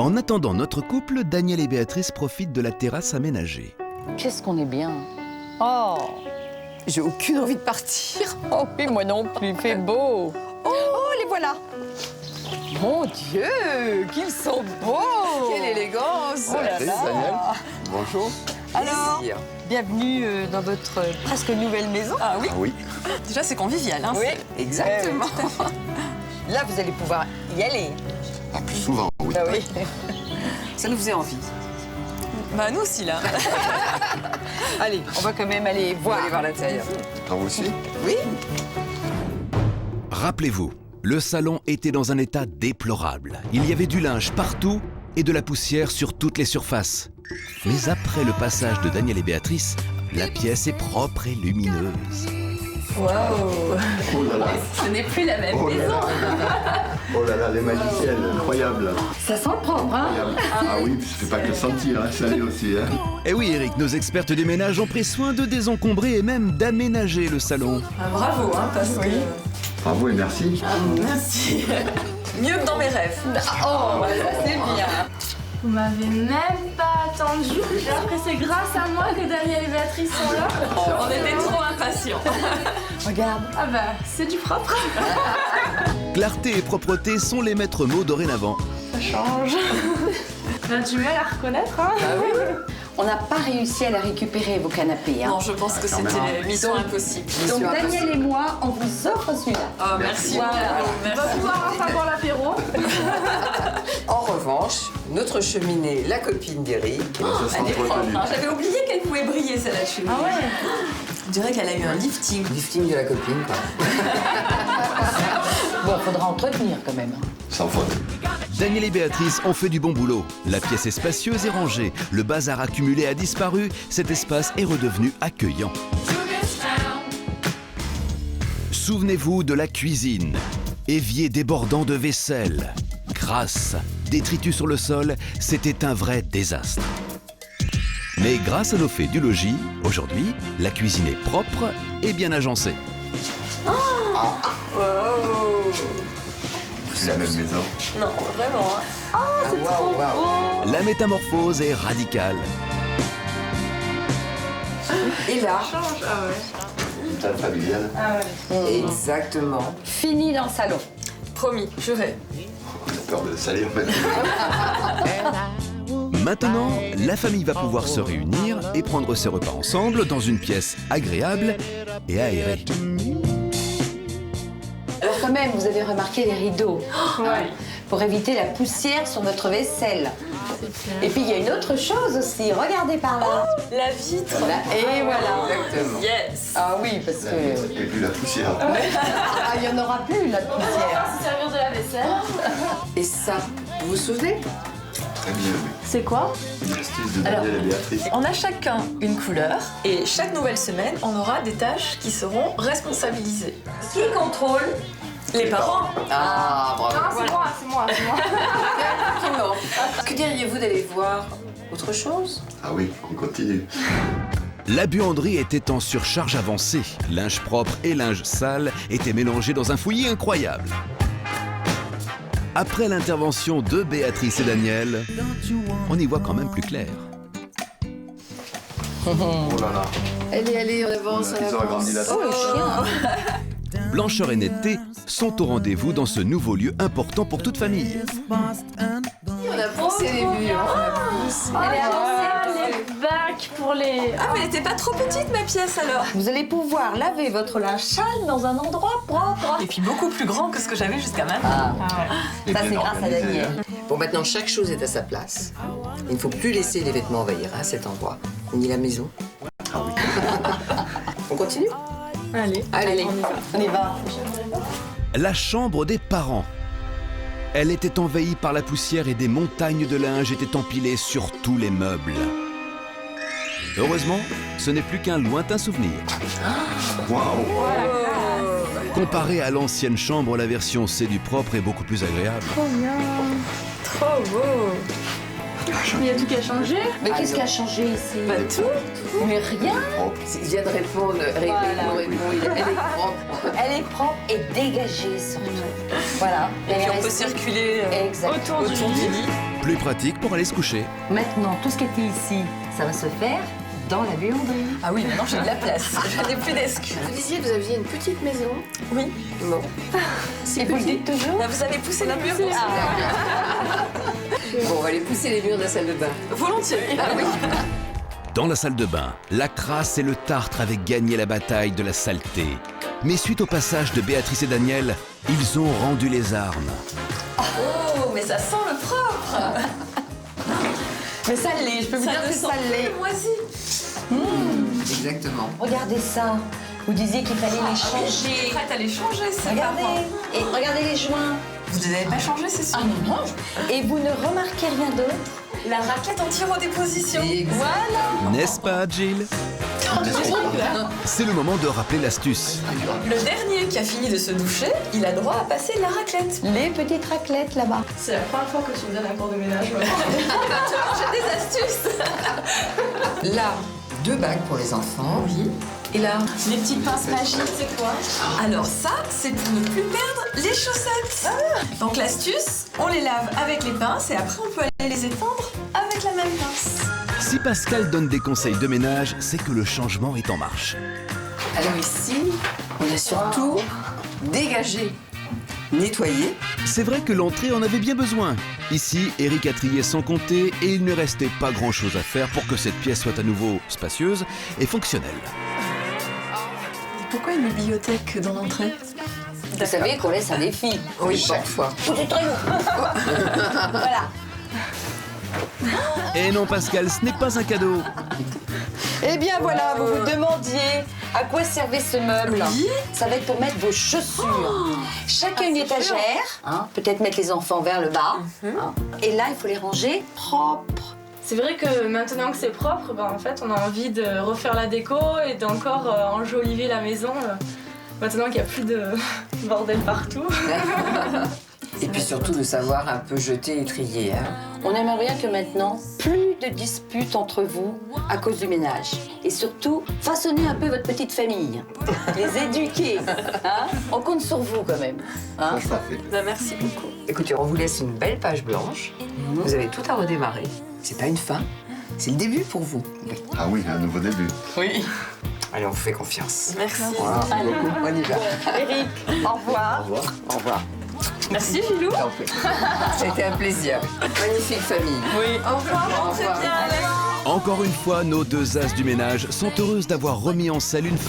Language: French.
En attendant notre couple, Daniel et Béatrice profitent de la terrasse aménagée. Qu'est-ce qu'on est bien. Oh, J'ai aucune envie de partir. oh oui, moi non plus, il fait beau. Oh, les voilà. Mon Dieu, qu'ils sont beaux. Quelle élégance. Oh là Salut, là. Daniel. Bonjour. Alors, Plaisir. bienvenue dans votre presque nouvelle maison. Ah oui, Ah oui. déjà c'est convivial. Hein, Oui, exactement. Là, vous allez pouvoir y aller. Ah, plus souvent, oui. Ah oui. Ça nous faisait envie. Bah nous aussi là. Allez, on va quand même aller On va voir. aller voir l'intérieur. Ah, vous aussi? Oui. Rappelez-vous, le salon était dans un état déplorable. Il y avait du linge partout et de la poussière sur toutes les surfaces. Mais après le passage de Daniel et Béatrice, la pièce est propre et lumineuse. Waouh, Oh là là. ce n'est plus la même Oh là maison. là. Oh là là, les magiciennes, incroyable. Ça sent le propre, hein? Incroyable. Ah oui, c'est pas que sentir, hein, ça y est aussi. Hein. Et oui Eric, nos expertes des ménages ont pris soin de désencombrer et même d'aménager le salon. Ah, bravo, hein, parce que... Bravo et merci. Merci. Mieux que dans mes rêves. Oh, bah, ça c'est bien. Vous m'avez même pas attendu. Après, c'est grâce à moi que Daniel et Béatrice sont là. On était trop impatients. Regarde. Ah bah, c'est du propre. Clarté et propreté sont les maîtres mots dorénavant. Ça change. Là, du mal à reconnaître, hein? On n'a pas réussi à la récupérer, vos canapés. Hein. Non, je pense que quand même. c'était mission impossible. Donc Daniel et moi, on vous offre celui-là. Oh, merci. Voilà. On va pouvoir enfin boire l'apéro. En revanche, notre cheminée, la copine d'Eric, Ça sent elle est trop propre. connu. Hein. J'avais oublié qu'elle pouvait briller, celle-là, la cheminée. Ah ouais? On dirait qu'elle a eu un lifting. Lifting de la copine, quoi. Bon, faudra entretenir quand même. Sans faute. Daniel et Béatrice ont fait du bon boulot. La pièce est spacieuse et rangée. Le bazar accumulé a disparu. Cet espace est redevenu accueillant. Souvenez-vous de la cuisine. Évier débordant de vaisselle. Crasse, détritus sur le sol, c'était un vrai désastre. Mais grâce à nos fées du logis, aujourd'hui, la cuisine est propre et bien agencée. C'est la même maison. Non, vraiment. Hein. Waouh, waouh. La métamorphose est radicale. Et là, Une salle familiale. exactement. Fini dans le salon. Promis, juré. On a peur de le salir maintenant. Maintenant, la famille va pouvoir se réunir et prendre ses repas ensemble dans une pièce agréable et aérée. Alors quand même, vous avez remarqué les rideaux. Ouais. Pour éviter la poussière sur notre vaisselle. Et puis il y a une autre chose aussi. Regardez par là. La vitre. Là, et voilà. Exactement. Yes. Ah oui, parce que... Et puis la poussière. Ah, il n'y en aura plus, la poussière. Se servir de la vaisselle. Et ça, vous vous souvenez? Très bien. C'est quoi? Une astuce de Daniel et Béatrice. On a chacun une couleur et chaque nouvelle semaine, on aura des tâches qui seront responsabilisées. Qui contrôle? Les parents. Ah, bravo. Ah, c'est moi, c'est moi, c'est moi. Effectivement. Que diriez-vous d'aller voir autre chose? Ah oui, on continue. La buanderie était en surcharge avancée. Linge propre et linge sale étaient mélangés dans un fouillis incroyable. Après l'intervention de Béatrice et Daniel, on y voit quand même plus clair. Oh là là. Allez, on avance, Ils ont agrandi la salle. Blancheur et netteté sont au rendez-vous dans ce nouveau lieu important pour toute famille. On a poussé les murs. Elle est avancée, les bacs pour les... Ah, mais elle était pas trop petite ma pièce alors. Vous allez pouvoir laver votre linge sale dans un endroit propre. Et puis beaucoup plus grand que ce que j'avais jusqu'à maintenant. Et Ça, bien c'est grâce à organisé, Daniel. hein. Bon, maintenant, chaque chose est à sa place. Il ne faut plus laisser les vêtements envahir hein, cet endroit, ni la maison. Ah oui. On continue? Allez. Allez. On y va. La chambre des parents. Elle était envahie par la poussière et des montagnes de linge étaient empilées sur tous les meubles. Heureusement, ce n'est plus qu'un lointain souvenir. Waouh. Comparé à l'ancienne chambre, la version C du propre est beaucoup plus agréable. Trop beau. Il y a tout qui a changé. Mais qu'est-ce qui a changé ici? Pas tout. Mais rien. Il vient de répondre, Eric nous répond, elle est propre. Elle est propre et dégagée surtout. Voilà. Et puis on peut circuler Exactement. Autour du lit. Plus pratique pour aller se coucher. Maintenant, tout ce qui était ici, ça va se faire dans la buanderie. Ah oui, maintenant j'ai de la place. Je n'ai plus d'excuses. Vous disiez que vous aviez une petite maison. Oui. Bon. Et vous le dites toujours? Là, vous avez poussé la mur. Bon, on va aller pousser les murs de la salle de bain. Volontiers. Dans la salle de bain, la crasse et le tartre avaient gagné la bataille de la saleté. Mais suite au passage de Béatrice et Daniel, ils ont rendu les armes. Oh, mais ça sent le propre. Mais ça l'est, je peux vous Ça dire ne que sent ça l'est. plus moisi. Exactement. Regardez ça. Vous disiez qu'il fallait les Je changer. suis prête à les changer, ces Regardez. parents. Et regardez les joints. Vous ne les avez pas changés, c'est sûr. Et vous ne remarquez rien d'autre? La raclette en tiro-déposition. Voilà. N'est-ce pas, Jill? C'est le moment de rappeler l'astuce. Le dernier qui a fini de se doucher, il a droit à passer la raclette. Les petites raclettes là-bas. C'est la première fois que tu me donnes un cours de ménage. J'ai des astuces. Là, 2 bagues pour les enfants. Oui. Et là, Les petites pinces magiques, c'est quoi? alors ça, c'est pour ne plus perdre les chaussettes. Donc l'astuce, on les lave avec les pinces et après on peut aller les étendre avec la même pince. Si Pascal donne des conseils de ménage, c'est que le changement est en marche. Alors ici, on a surtout dégagé, nettoyé. C'est vrai que l'entrée en avait bien besoin. Ici, Eric a trié sans compter et il ne restait pas grand-chose à faire pour que cette pièce soit à nouveau spacieuse et fonctionnelle. Pourquoi une bibliothèque dans l'entrée? Vous savez qu'on laisse un défi. Oui, chaque fois. Tout est très haut. Voilà. Et non, Pascal, ce n'est pas un cadeau. Eh bien voilà, vous vous demandiez à quoi servait ce meuble. Ça va être pour mettre vos chaussures. Chacun une étagère, hein, peut-être mettre les enfants vers le bas. Hein. Et là, il faut les ranger propres. C'est vrai que maintenant que c'est propre, ben, en fait, on a envie de refaire la déco et d'encore enjoliver la maison. Maintenant qu'il n'y a plus de bordel partout. Et puis surtout de savoir un peu jeter et trier. Hein. On aimerait bien que maintenant, plus de disputes entre vous à cause du ménage. Et surtout, façonner un peu votre petite famille. Les éduquer. Hein. On compte sur vous quand même. Hein. Ça fait. Merci beaucoup. Écoutez, on vous laisse une belle page blanche. Vous avez tout à redémarrer. C'est pas une fin, c'est le début pour vous. Ah oui, un nouveau début. Oui. Allez, on vous fait confiance. Merci. Voilà. On y va. Eric, au revoir. Au revoir. Au revoir. Merci Gilou. T'en prie. Ça a été un plaisir. Magnifique famille. Oui. Au revoir. Au revoir. Encore une fois, nos deux as du ménage sont heureuses d'avoir remis en selle une famille